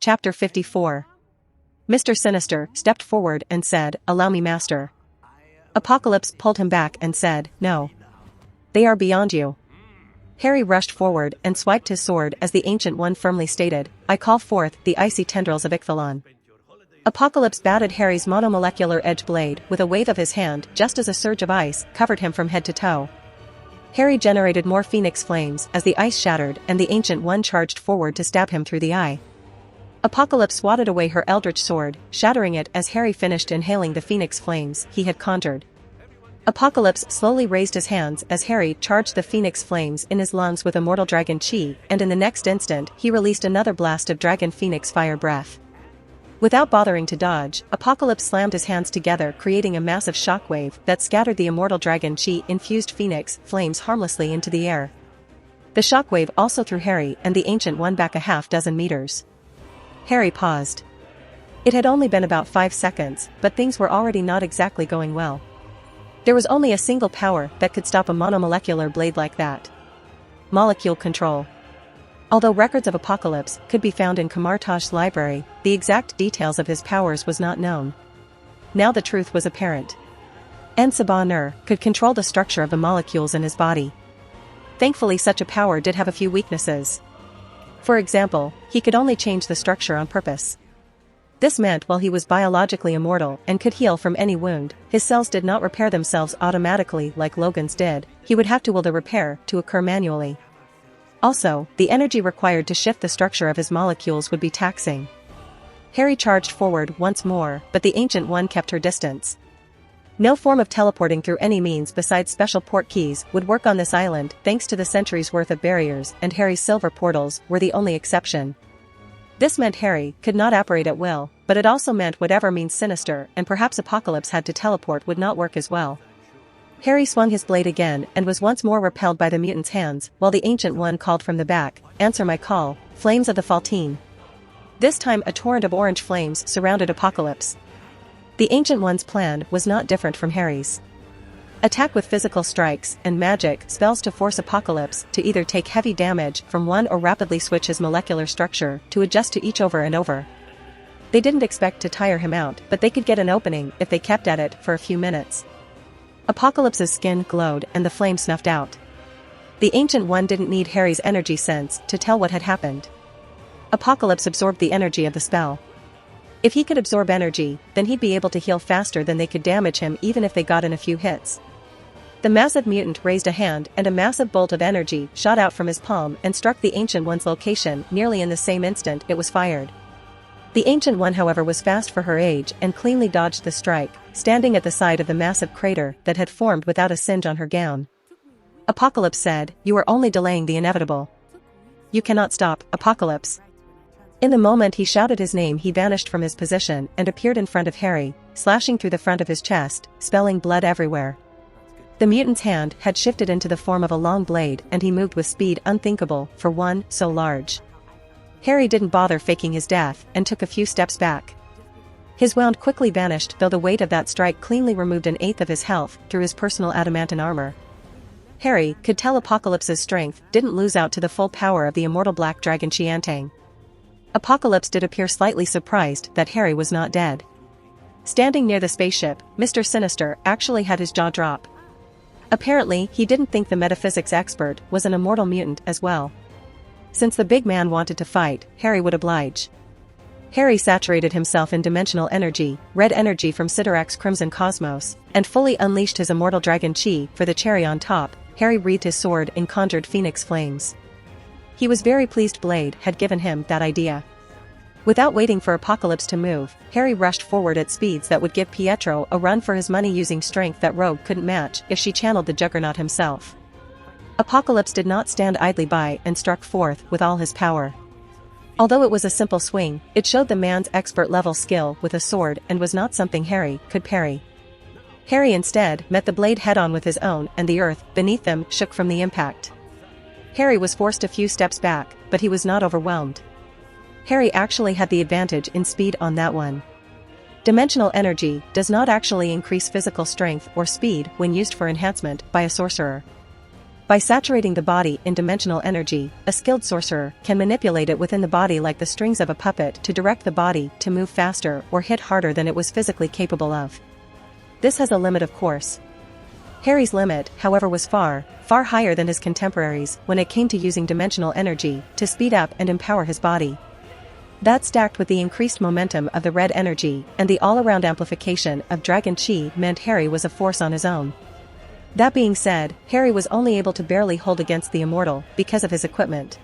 Chapter 54. Mr. Sinister stepped forward and said, "Allow me, Master." Apocalypse pulled him back and said, "No. They are beyond you." Harry rushed forward and swiped his sword as the Ancient One firmly stated, "I call forth the icy tendrils of Ixalan." Apocalypse batted Harry's monomolecular edge blade with a wave of his hand just as a surge of ice covered him from head to toe. Harry generated more phoenix flames as the ice shattered and the Ancient One charged forward to stab him through the eye. Apocalypse swatted away her eldritch sword, shattering it as Harry finished inhaling the phoenix flames he had conjured. Apocalypse slowly raised his hands as Harry charged the phoenix flames in his lungs with immortal dragon chi, and in the next instant he released another blast of dragon phoenix fire breath. Without bothering to dodge, Apocalypse slammed his hands together, creating a massive shockwave that scattered the immortal dragon chi-infused phoenix flames harmlessly into the air. The shockwave also threw Harry and the Ancient One back a half-dozen meters. Harry paused. It had only been about 5 seconds, but things were already not exactly going well. There was only a single power that could stop a monomolecular blade like that. Molecule control. Although records of Apocalypse could be found in Kamar-Taj's library, the exact details of his powers was not known. Now the truth was apparent. Sabah could control the structure of the molecules in his body. Thankfully, such a power did have a few weaknesses. For example, he could only change the structure on purpose. This meant while he was biologically immortal and could heal from any wound, his cells did not repair themselves automatically like Logan's did. He would have to will the repair to occur manually. Also, the energy required to shift the structure of his molecules would be taxing. Harry charged forward once more, but the Ancient One kept her distance. No form of teleporting through any means besides special port keys would work on this island thanks to the centuries' worth of barriers, and Harry's silver portals were the only exception. This meant Harry could not operate at will, but it also meant whatever means Sinister and perhaps Apocalypse had to teleport would not work as well. Harry swung his blade again and was once more repelled by the mutant's hands, while the Ancient One called from the back, "Answer my call, flames of the Faltine." This time a torrent of orange flames surrounded Apocalypse. The Ancient One's plan was not different from Harry's. Attack with physical strikes and magic spells to force Apocalypse to either take heavy damage from one or rapidly switch his molecular structure to adjust to each over and over. They didn't expect to tire him out, but they could get an opening if they kept at it for a few minutes. Apocalypse's skin glowed and the flame snuffed out. The Ancient One didn't need Harry's energy sense to tell what had happened. Apocalypse absorbed the energy of the spell. If he could absorb energy, then he'd be able to heal faster than they could damage him even if they got in a few hits. The massive mutant raised a hand and a massive bolt of energy shot out from his palm and struck the Ancient One's location nearly in the same instant it was fired. The Ancient One, however, was fast for her age and cleanly dodged the strike, standing at the side of the massive crater that had formed without a singe on her gown. Apocalypse said, "You are only delaying the inevitable. You cannot stop, Apocalypse." In the moment he shouted his name, he vanished from his position and appeared in front of Harry, slashing through the front of his chest, spelling blood everywhere. The mutant's hand had shifted into the form of a long blade and he moved with speed unthinkable for one so large. Harry didn't bother faking his death and took a few steps back. His wound quickly vanished, though the weight of that strike cleanly removed an eighth of his health through his personal adamantine armor. Harry could tell Apocalypse's strength didn't lose out to the full power of the immortal black dragon Chiantang. Apocalypse did appear slightly surprised that Harry was not dead. Standing near the spaceship, Mr. Sinister actually had his jaw drop. Apparently, he didn't think the metaphysics expert was an immortal mutant as well. Since the big man wanted to fight, Harry would oblige. Harry saturated himself in dimensional energy, red energy from Sidorak's crimson cosmos, and fully unleashed his immortal dragon chi for the cherry on top. Harry wreathed his sword in conjured phoenix flames. He was very pleased Blade had given him that idea. Without waiting for Apocalypse to move, Harry rushed forward at speeds that would give Pietro a run for his money, using strength that Rogue couldn't match if she channeled the Juggernaut himself. Apocalypse did not stand idly by and struck forth with all his power. Although it was a simple swing, it showed the man's expert-level skill with a sword and was not something Harry could parry. Harry instead met the blade head-on with his own, and the earth beneath them shook from the impact. Harry was forced a few steps back, but he was not overwhelmed. Harry actually had the advantage in speed on that one. Dimensional energy does not actually increase physical strength or speed when used for enhancement by a sorcerer. By saturating the body in dimensional energy, a skilled sorcerer can manipulate it within the body like the strings of a puppet to direct the body to move faster or hit harder than it was physically capable of. This has a limit, of course. Harry's limit, however, was far, far higher than his contemporaries when it came to using dimensional energy to speed up and empower his body. That, stacked with the increased momentum of the red energy and the all-around amplification of dragon chi, meant Harry was a force on his own. That being said, Harry was only able to barely hold against the immortal because of his equipment.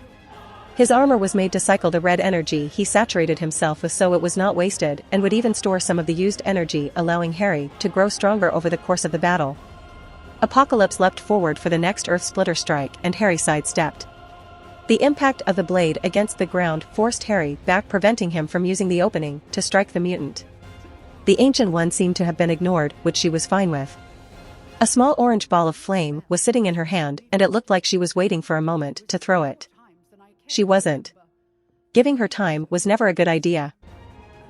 His armor was made to cycle the red energy he saturated himself with, so it was not wasted and would even store some of the used energy, allowing Harry to grow stronger over the course of the battle. Apocalypse leapt forward for the next Earth Splitter strike and Harry sidestepped. The impact of the blade against the ground forced Harry back, preventing him from using the opening to strike the mutant. The Ancient One seemed to have been ignored, which she was fine with. A small orange ball of flame was sitting in her hand and it looked like she was waiting for a moment to throw it. She wasn't. Giving her time was never a good idea.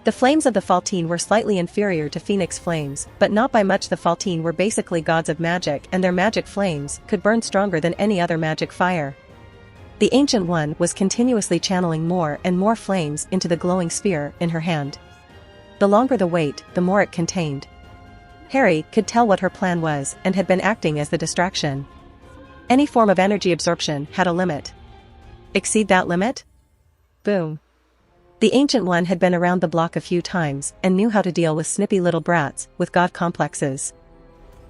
The flames of the Faltine were slightly inferior to Phoenix flames, but not by much. The Faltine were basically gods of magic and their magic flames could burn stronger than any other magic fire. The Ancient One was continuously channeling more and more flames into the glowing sphere in her hand. The longer the wait, the more it contained. Harry could tell what her plan was and had been acting as the distraction. Any form of energy absorption had a limit. Exceed that limit? Boom. The Ancient One had been around the block a few times and knew how to deal with snippy little brats with god complexes.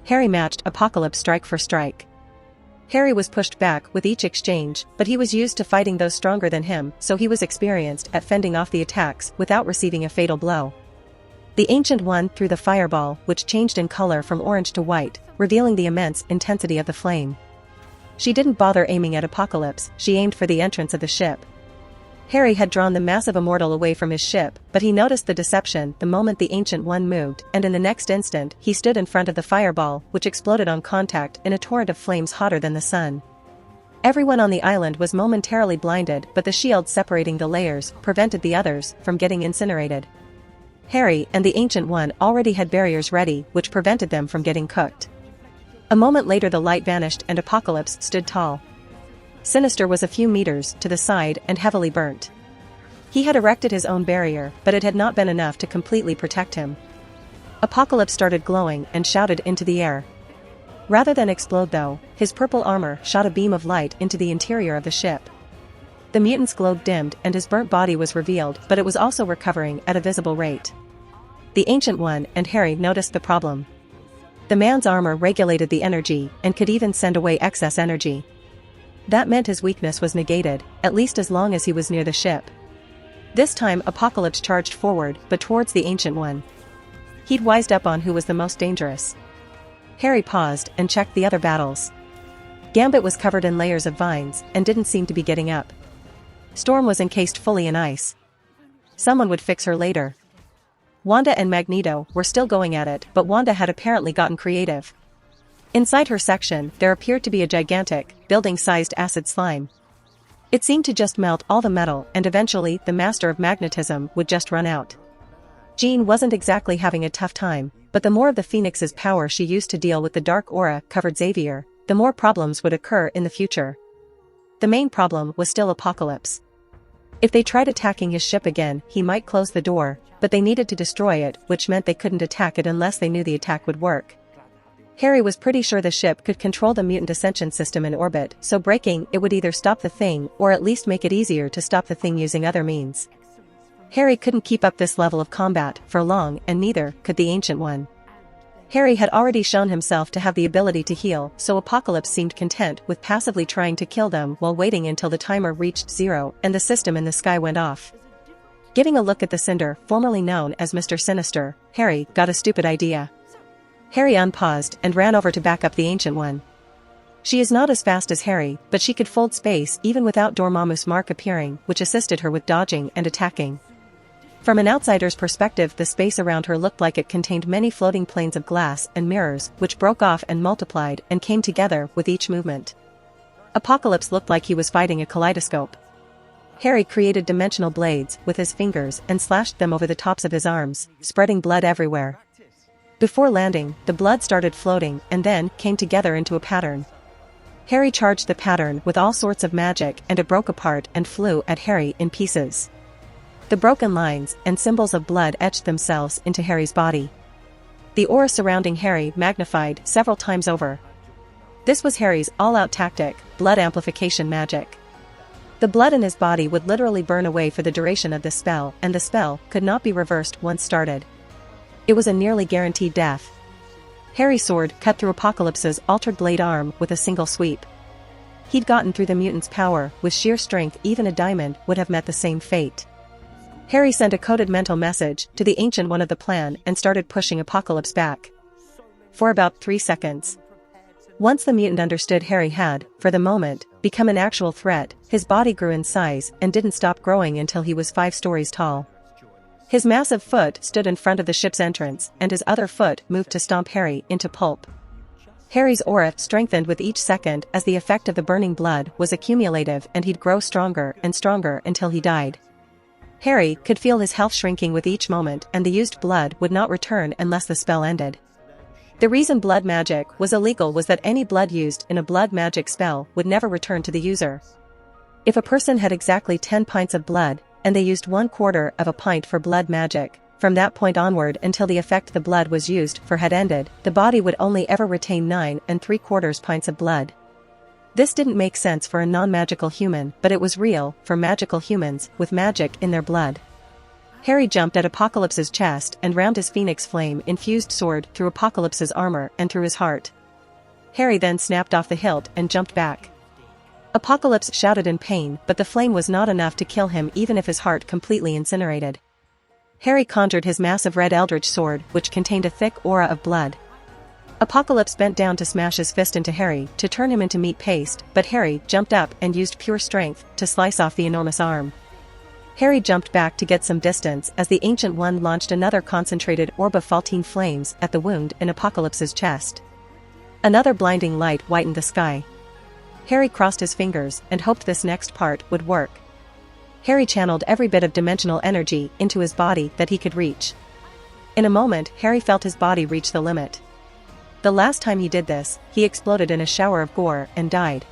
Harry matched Apocalypse strike for strike. Harry was pushed back with each exchange, but he was used to fighting those stronger than him, so he was experienced at fending off the attacks without receiving a fatal blow. The Ancient One threw the fireball, which changed in color from orange to white, revealing the immense intensity of the flame. She didn't bother aiming at Apocalypse, she aimed for the entrance of the ship. Harry had drawn the massive immortal away from his ship, but he noticed the deception the moment the Ancient One moved, and in the next instant he stood in front of the fireball, which exploded on contact in a torrent of flames hotter than the sun. Everyone on the island was momentarily blinded, but the shield separating the layers prevented the others from getting incinerated. Harry and the Ancient One already had barriers ready, which prevented them from getting cooked. A moment later the light vanished and Apocalypse stood tall. Sinister was a few meters to the side and heavily burnt. He had erected his own barrier, but it had not been enough to completely protect him. Apocalypse started glowing and shouted into the air. Rather than explode though, his purple armor shot a beam of light into the interior of the ship. The mutant's glow dimmed and his burnt body was revealed, but it was also recovering at a visible rate. The Ancient One and Harry noticed the problem. The man's armor regulated the energy and could even send away excess energy. That meant his weakness was negated, at least as long as he was near the ship. This time Apocalypse charged forward, but towards the Ancient One. He'd wised up on who was the most dangerous. Harry paused and checked the other battles. Gambit was covered in layers of vines and didn't seem to be getting up. Storm was encased fully in ice. Someone would fix her later. Wanda and Magneto were still going at it, but Wanda had apparently gotten creative. Inside her section, there appeared to be a gigantic, building-sized acid slime. It seemed to just melt all the metal, and eventually the Master of Magnetism would just run out. Jean wasn't exactly having a tough time, but the more of the Phoenix's power she used to deal with the dark aura covered Xavier, the more problems would occur in the future. The main problem was still Apocalypse. If they tried attacking his ship again, he might close the door, but they needed to destroy it, which meant they couldn't attack it unless they knew the attack would work. Harry was pretty sure the ship could control the mutant ascension system in orbit, so breaking it would either stop the thing or at least make it easier to stop the thing using other means. Harry couldn't keep up this level of combat for long, and neither could the Ancient One. Harry had already shown himself to have the ability to heal, so Apocalypse seemed content with passively trying to kill them while waiting until the timer reached 0 and the system in the sky went off. Giving a look at the Cinder, formerly known as Mr. Sinister, Harry got a stupid idea. Harry unpaused and ran over to back up the Ancient One. She is not as fast as Harry, but she could fold space even without Dormammu's mark appearing, which assisted her with dodging and attacking. From an outsider's perspective, the space around her looked like it contained many floating planes of glass and mirrors, which broke off and multiplied and came together with each movement. Apocalypse looked like he was fighting a kaleidoscope. Harry created dimensional blades with his fingers and slashed them over the tops of his arms, spreading blood everywhere. Before landing, the blood started floating and then came together into a pattern. Harry charged the pattern with all sorts of magic and it broke apart and flew at Harry in pieces. The broken lines and symbols of blood etched themselves into Harry's body. The aura surrounding Harry magnified several times over. This was Harry's all-out tactic, blood amplification magic. The blood in his body would literally burn away for the duration of the spell, and the spell could not be reversed once started. It was a nearly guaranteed death. Harry's sword cut through Apocalypse's altered blade arm with a single sweep. He'd gotten through the mutant's power, with sheer strength even a diamond would have met the same fate. Harry sent a coded mental message to the Ancient One of the plan and started pushing Apocalypse back. For about 3 seconds. Once the mutant understood Harry had, for the moment, become an actual threat, his body grew in size and didn't stop growing until he was 5 stories tall. His massive foot stood in front of the ship's entrance, and his other foot moved to stomp Harry into pulp. Harry's aura strengthened with each second as the effect of the burning blood was accumulative, and he'd grow stronger and stronger until he died. Harry could feel his health shrinking with each moment, and the used blood would not return unless the spell ended. The reason blood magic was illegal was that any blood used in a blood magic spell would never return to the user. If a person had exactly 10 pints of blood, and they used 1/4 of a pint for blood magic, from that point onward until the effect the blood was used for had ended, the body would only ever retain 9 3/4 pints of blood. This didn't make sense for a non-magical human, but it was real for magical humans with magic in their blood. Harry jumped at Apocalypse's chest and rammed his phoenix flame-infused sword through Apocalypse's armor and through his heart. Harry then snapped off the hilt and jumped back. Apocalypse shouted in pain, but the flame was not enough to kill him even if his heart completely incinerated. Harry conjured his massive red eldritch sword, which contained a thick aura of blood. Apocalypse bent down to smash his fist into Harry to turn him into meat paste, but Harry jumped up and used pure strength to slice off the enormous arm. Harry jumped back to get some distance as the Ancient One launched another concentrated orb of faultine flames at the wound in Apocalypse's chest. Another blinding light whitened the sky. Harry crossed his fingers and hoped this next part would work. Harry channeled every bit of dimensional energy into his body that he could reach. In a moment, Harry felt his body reach the limit. The last time he did this, he exploded in a shower of gore and died.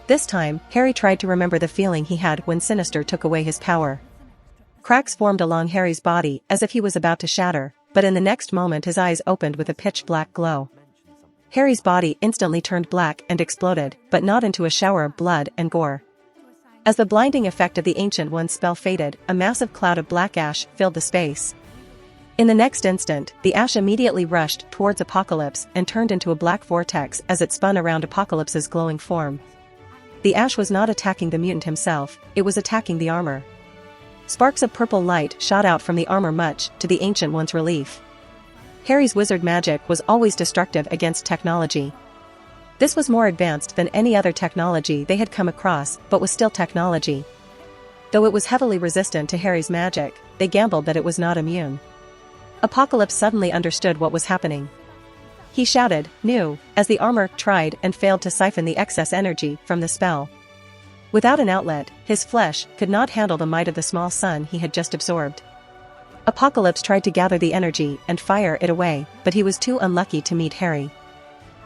This time, Harry tried to remember the feeling he had when Sinister took away his power. Cracks formed along Harry's body as if he was about to shatter, but in the next moment his eyes opened with a pitch-black glow. Harry's body instantly turned black and exploded, but not into a shower of blood and gore. As the blinding effect of the Ancient One's spell faded, a massive cloud of black ash filled the space. In the next instant, the ash immediately rushed towards Apocalypse and turned into a black vortex as it spun around Apocalypse's glowing form. The ash was not attacking the mutant himself, it was attacking the armor. Sparks of purple light shot out from the armor, much to the Ancient One's relief. Harry's wizard magic was always destructive against technology. This was more advanced than any other technology they had come across, but was still technology. Though it was heavily resistant to Harry's magic, they gambled that it was not immune. Apocalypse suddenly understood what was happening. He shouted, "No," as the armor tried and failed to siphon the excess energy from the spell. Without an outlet, his flesh could not handle the might of the small sun he had just absorbed. Apocalypse tried to gather the energy and fire it away, but he was too unlucky to meet Harry.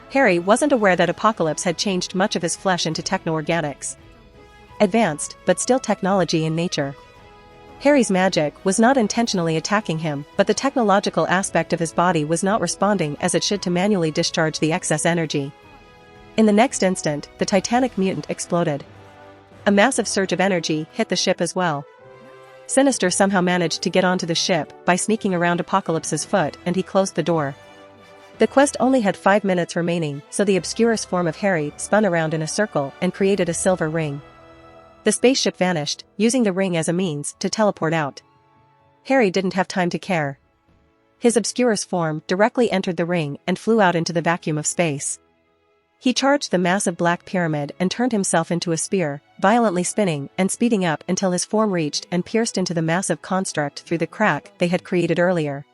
Harry wasn't aware that Apocalypse had changed much of his flesh into techno-organics. Advanced, but still technology in nature. Harry's magic was not intentionally attacking him, but the technological aspect of his body was not responding as it should to manually discharge the excess energy. In the next instant, the titanic mutant exploded. A massive surge of energy hit the ship as well. Sinister somehow managed to get onto the ship by sneaking around Apocalypse's foot, and he closed the door. The quest only had 5 minutes remaining, so the Obscurus form of Harry spun around in a circle and created a silver ring. The spaceship vanished, using the ring as a means to teleport out. Harry didn't have time to care. His Obscurus form directly entered the ring and flew out into the vacuum of space. He charged the massive black pyramid and turned himself into a spear, violently spinning and speeding up until his form reached and pierced into the massive construct through the crack they had created earlier.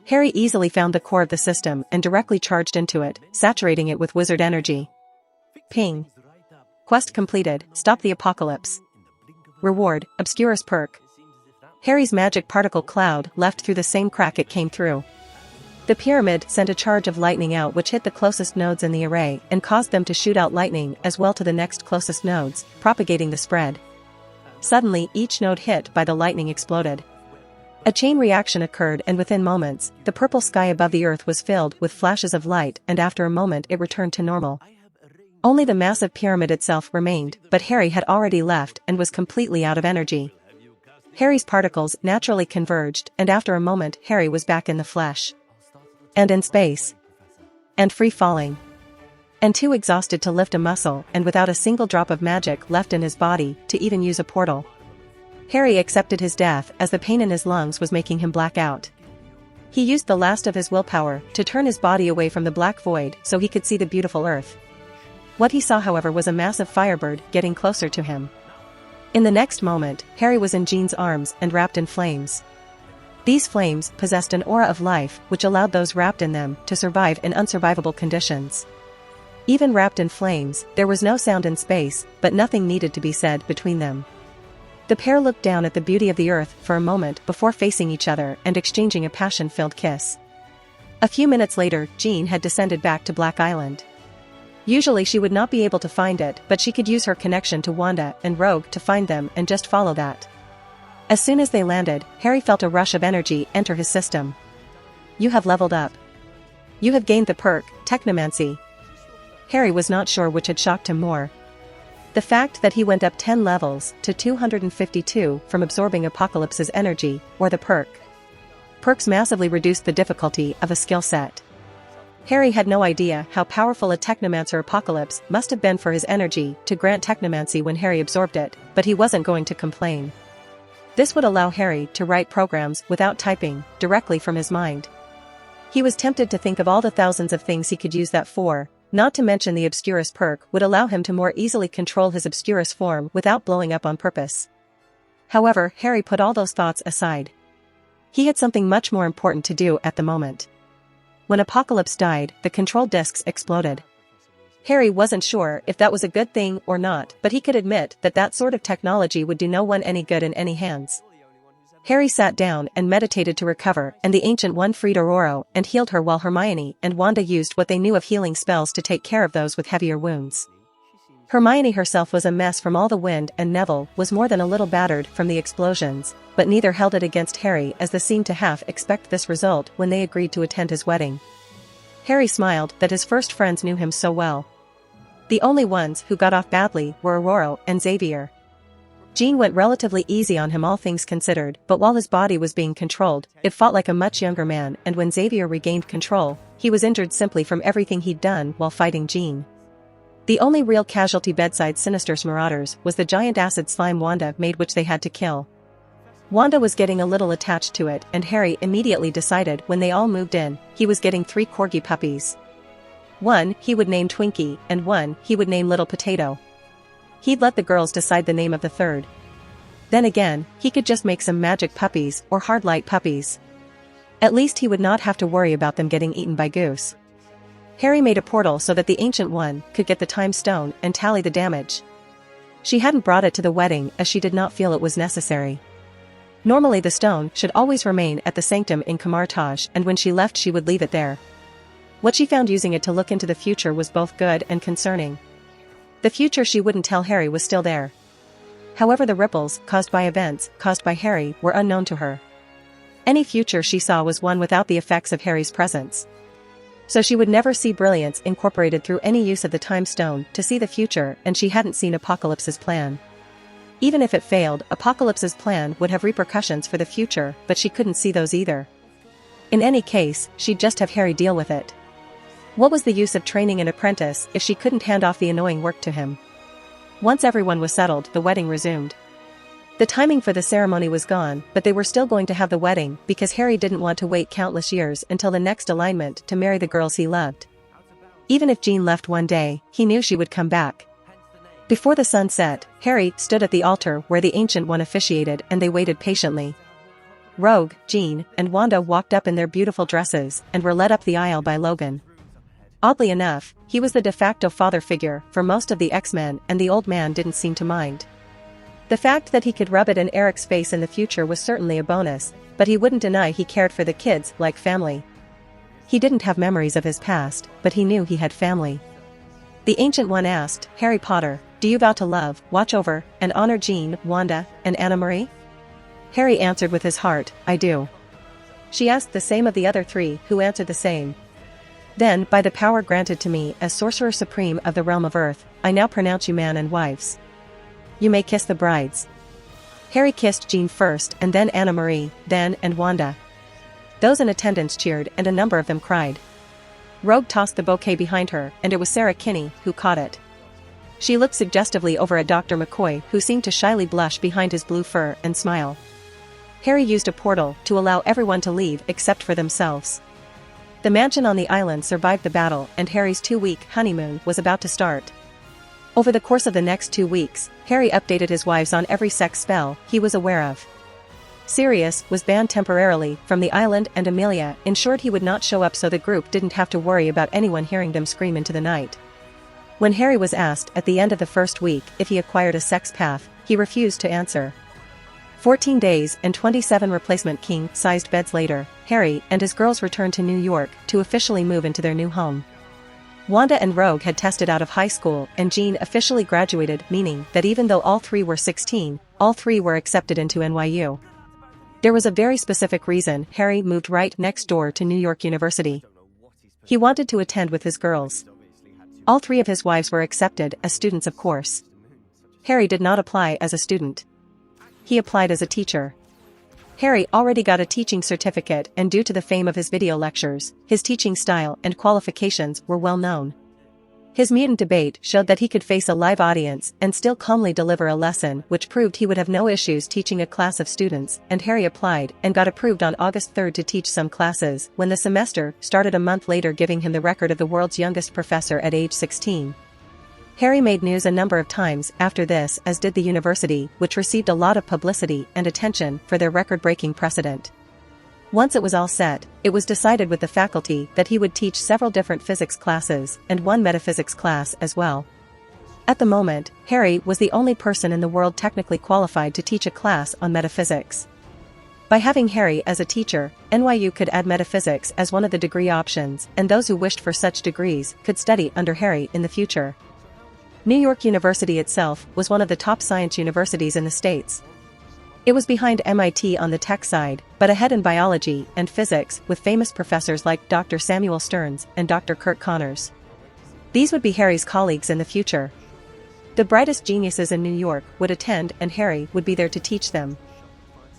Harry easily found the core of the system and directly charged into it, saturating it with wizard energy. Ping. Quest completed, stop the apocalypse. Reward, Obscurus perk. Harry's magic particle cloud left through the same crack it came through. The pyramid sent a charge of lightning out which hit the closest nodes in the array and caused them to shoot out lightning as well to the next closest nodes, propagating the spread. Suddenly, each node hit by the lightning exploded. A chain reaction occurred, and within moments, the purple sky above the earth was filled with flashes of light, and after a moment it returned to normal. Only the massive pyramid itself remained, but Harry had already left and was completely out of energy. Harry's particles naturally converged, and after a moment Harry was back in the flesh. And in space. And free falling. And too exhausted to lift a muscle, and without a single drop of magic left in his body to even use a portal. Harry accepted his death as the pain in his lungs was making him black out. He used the last of his willpower to turn his body away from the black void so he could see the beautiful earth. What he saw, however, was a massive firebird getting closer to him. In the next moment, Harry was in Jean's arms and wrapped in flames. These flames possessed an aura of life which allowed those wrapped in them to survive in unsurvivable conditions. Even wrapped in flames, there was no sound in space, but nothing needed to be said between them. The pair looked down at the beauty of the earth for a moment before facing each other and exchanging a passion-filled kiss. A few minutes later, Jean had descended back to Black Island. Usually she would not be able to find it, but she could use her connection to Wanda and Rogue to find them and just follow that. As soon as they landed, Harry felt a rush of energy enter his system. You have leveled up. You have gained the perk, Technomancy. Harry was not sure which had shocked him more. The fact that he went up 10 levels to 252 from absorbing Apocalypse's energy, or the perk. Perks massively reduced the difficulty of a skill set. Harry had no idea how powerful a Technomancer Apocalypse must have been for his energy to grant Technomancy when Harry absorbed it, but he wasn't going to complain. This would allow Harry to write programs without typing, directly from his mind. He was tempted to think of all the thousands of things he could use that for. Not to mention the Obscurus perk would allow him to more easily control his Obscurus form without blowing up on purpose. However, Harry put all those thoughts aside. He had something much more important to do at the moment. When Apocalypse died, the control discs exploded. Harry wasn't sure if that was a good thing or not, but he could admit that that sort of technology would do no one any good in any hands. Harry sat down and meditated to recover, and the Ancient One freed Aurora and healed her while Hermione and Wanda used what they knew of healing spells to take care of those with heavier wounds. Hermione herself was a mess from all the wind, and Neville was more than a little battered from the explosions, but neither held it against Harry, as they seemed to half expect this result when they agreed to attend his wedding. Harry smiled that his first friends knew him so well. The only ones who got off badly were Aurora and Xavier. Jean went relatively easy on him all things considered, but while his body was being controlled, it fought like a much younger man, and when Xavier regained control, he was injured simply from everything he'd done while fighting Jean. The only real casualty beside Sinister's marauders was the giant acid slime Wanda made, which they had to kill. Wanda was getting a little attached to it, and Harry immediately decided when they all moved in, he was getting 3 corgi puppies. One he would name Twinkie, and one he would name Little Potato. He'd let the girls decide the name of the third. Then again, he could just make some magic puppies or hard light puppies. At least he would not have to worry about them getting eaten by Goose. Harry made a portal so that the Ancient One could get the time stone and tally the damage. She hadn't brought it to the wedding as she did not feel it was necessary. Normally the stone should always remain at the sanctum in Kamar-Taj, and when she left she would leave it there. What she found using it to look into the future was both good and concerning. The future she wouldn't tell Harry was still there. However, the ripples caused by events caused by Harry were unknown to her. Any future she saw was one without the effects of Harry's presence. So she would never see brilliance incorporated through any use of the time stone to see the future, and she hadn't seen Apocalypse's plan. Even if it failed, Apocalypse's plan would have repercussions for the future, but she couldn't see those either. In any case, she'd just have Harry deal with it. What was the use of training an apprentice if she couldn't hand off the annoying work to him? Once everyone was settled, the wedding resumed. The timing for the ceremony was gone, but they were still going to have the wedding because Harry didn't want to wait countless years until the next alignment to marry the girls he loved. Even if Jean left one day, he knew she would come back. Before the sun set, Harry stood at the altar where the Ancient One officiated, and they waited patiently. Rogue, Jean, and Wanda walked up in their beautiful dresses and were led up the aisle by Logan. Oddly enough, he was the de facto father figure for most of the X-Men, and the old man didn't seem to mind. The fact that he could rub it in Eric's face in the future was certainly a bonus, but he wouldn't deny he cared for the kids like family. He didn't have memories of his past, but he knew he had family. The Ancient One asked, Harry Potter, do you vow to love, watch over, and honor Jean, Wanda, and Anna Marie? Harry answered with his heart, I do. She asked the same of the other three, who answered the same. Then, by the power granted to me as Sorcerer Supreme of the realm of Earth, I now pronounce you man and wives. You may kiss the brides. Harry kissed Jean first and then Anna Marie, then and Wanda. Those in attendance cheered and a number of them cried. Rogue tossed the bouquet behind her and it was Sarah Kinney who caught it. She looked suggestively over at Dr. McCoy who seemed to shyly blush behind his blue fur and smile. Harry used a portal to allow everyone to leave except for themselves. The mansion on the island survived the battle and Harry's 2-week honeymoon was about to start. Over the course of the next 2 weeks, Harry updated his wives on every sex spell he was aware of. Sirius was banned temporarily from the island and Amelia ensured he would not show up so the group didn't have to worry about anyone hearing them scream into the night. When Harry was asked at the end of the first week if he acquired a sex path, he refused to answer. 14 days and 27 replacement king-sized beds later, Harry and his girls returned to New York to officially move into their new home. Wanda and Rogue had tested out of high school and Jean officially graduated, meaning that even though all three were 16, all three were accepted into NYU. There was a very specific reason Harry moved right next door to New York University. He wanted to attend with his girls. All three of his wives were accepted as students, of course. Harry did not apply as a student. He applied as a teacher. Harry already got a teaching certificate and due to the fame of his video lectures, his teaching style and qualifications were well known. His mutant debate showed that he could face a live audience and still calmly deliver a lesson, which proved he would have no issues teaching a class of students, and Harry applied and got approved on August 3rd to teach some classes when the semester started a month later, giving him the record of the world's youngest professor at age 16. Harry made news a number of times after this, as did the university, which received a lot of publicity and attention for their record-breaking precedent. Once it was all set, it was decided with the faculty that he would teach several different physics classes and one metaphysics class as well. At the moment, Harry was the only person in the world technically qualified to teach a class on metaphysics. By having Harry as a teacher, NYU could add metaphysics as one of the degree options, and those who wished for such degrees could study under Harry in the future. New York University itself was one of the top science universities in the States. It was behind MIT on the tech side, but ahead in biology and physics with famous professors like Dr. Samuel Stearns and Dr. Kurt Connors. These would be Harry's colleagues in the future. The brightest geniuses in New York would attend and Harry would be there to teach them.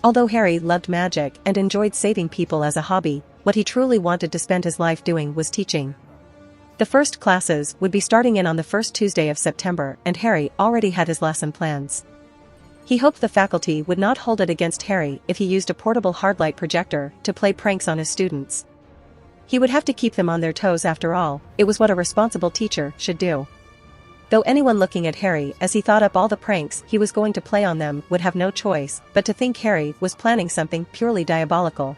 Although Harry loved magic and enjoyed saving people as a hobby, what he truly wanted to spend his life doing was teaching. The first classes would be starting in on the first Tuesday of September and Harry already had his lesson plans. He hoped the faculty would not hold it against Harry if he used a portable hardlight projector to play pranks on his students. He would have to keep them on their toes after all, it was what a responsible teacher should do. Though anyone looking at Harry as he thought up all the pranks he was going to play on them would have no choice but to think Harry was planning something purely diabolical.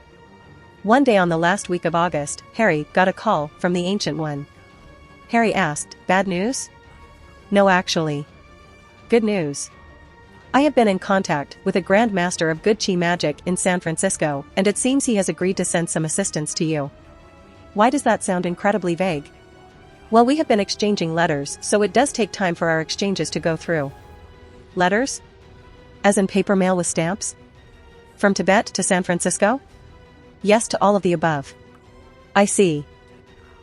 One day on the last week of August, Harry got a call from the Ancient One. Harry asked, "Bad news?" "No, actually. Good news. I have been in contact with a Grand Master of Good Chi Magic in San Francisco, and it seems he has agreed to send some assistance to you." Why does that sound incredibly vague? Well, we have been exchanging letters, so it does take time for our exchanges to go through. Letters? As in paper mail with stamps? From Tibet to San Francisco? Yes to all of the above. I see.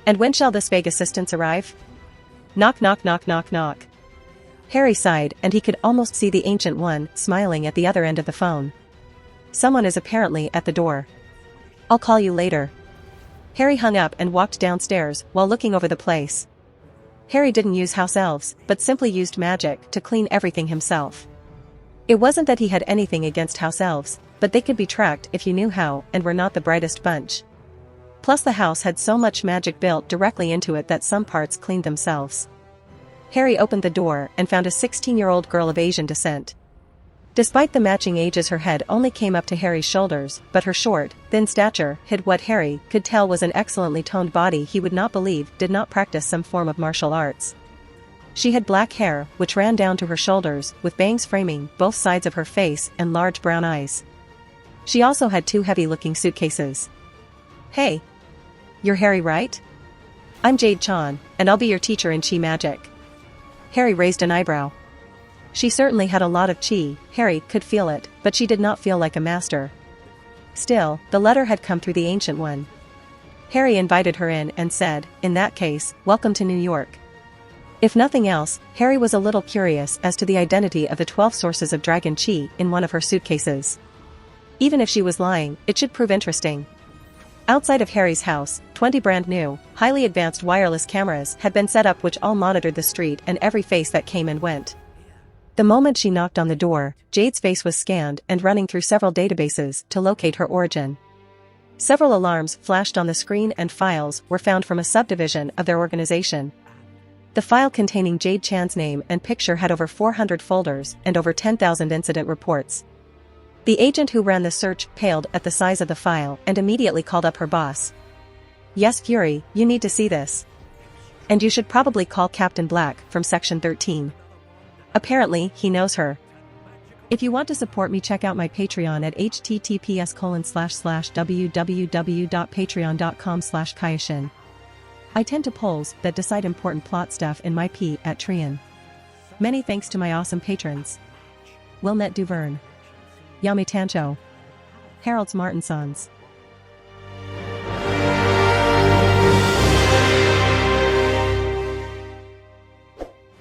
And when shall this vague assistance arrive? Knock knock knock knock knock. Harry sighed and he could almost see the Ancient One smiling at the other end of the phone. Someone is apparently at the door. I'll call you later. Harry hung up and walked downstairs while looking over the place. Harry didn't use house elves, but simply used magic to clean everything himself. It wasn't that he had anything against house elves, but they could be tracked if you knew how and were not the brightest bunch. Plus the house had so much magic built directly into it that some parts cleaned themselves. Harry opened the door and found a 16-year-old girl of Asian descent. Despite the matching ages, her head only came up to Harry's shoulders, but her short, thin stature hid what Harry could tell was an excellently toned body he would not believe did not practice some form of martial arts. She had black hair, which ran down to her shoulders, with bangs framing both sides of her face and large brown eyes. She also had two heavy-looking suitcases. "Hey. You're Harry, right? I'm Jade Chan, and I'll be your teacher in chi magic. Harry raised an eyebrow. She certainly had a lot of chi, Harry could feel it, but she did not feel like a master. Still, the letter had come through the Ancient One. Harry invited her in and said, in that case, welcome to New York. If nothing else, Harry was a little curious as to the identity of the 12 sources of dragon chi in one of her suitcases. Even if she was lying, it should prove interesting. Outside of Harry's house, 20 brand new, highly advanced wireless cameras had been set up which all monitored the street and every face that came and went. The moment she knocked on the door, Jade's face was scanned and running through several databases to locate her origin. Several alarms flashed on the screen and files were found from a subdivision of their organization. The file containing Jade Chan's name and picture had over 400 folders and over 10,000 incident reports. The agent who ran the search paled at the size of the file and immediately called up her boss. Yes, Fury, you need to see this. And you should probably call Captain Black from Section 13. Apparently, he knows her. If you want to support me, check out my Patreon at https://www.patreon.com/Kayashin. I tend to polls that decide important plot stuff in my P at Trian. Many thanks to my awesome patrons. Wilnet Duverne. Yami Tancho. Harold's Martinsons.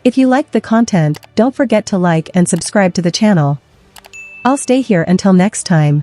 If you liked the content, don't forget to like and subscribe to the channel. I'll stay here until next time.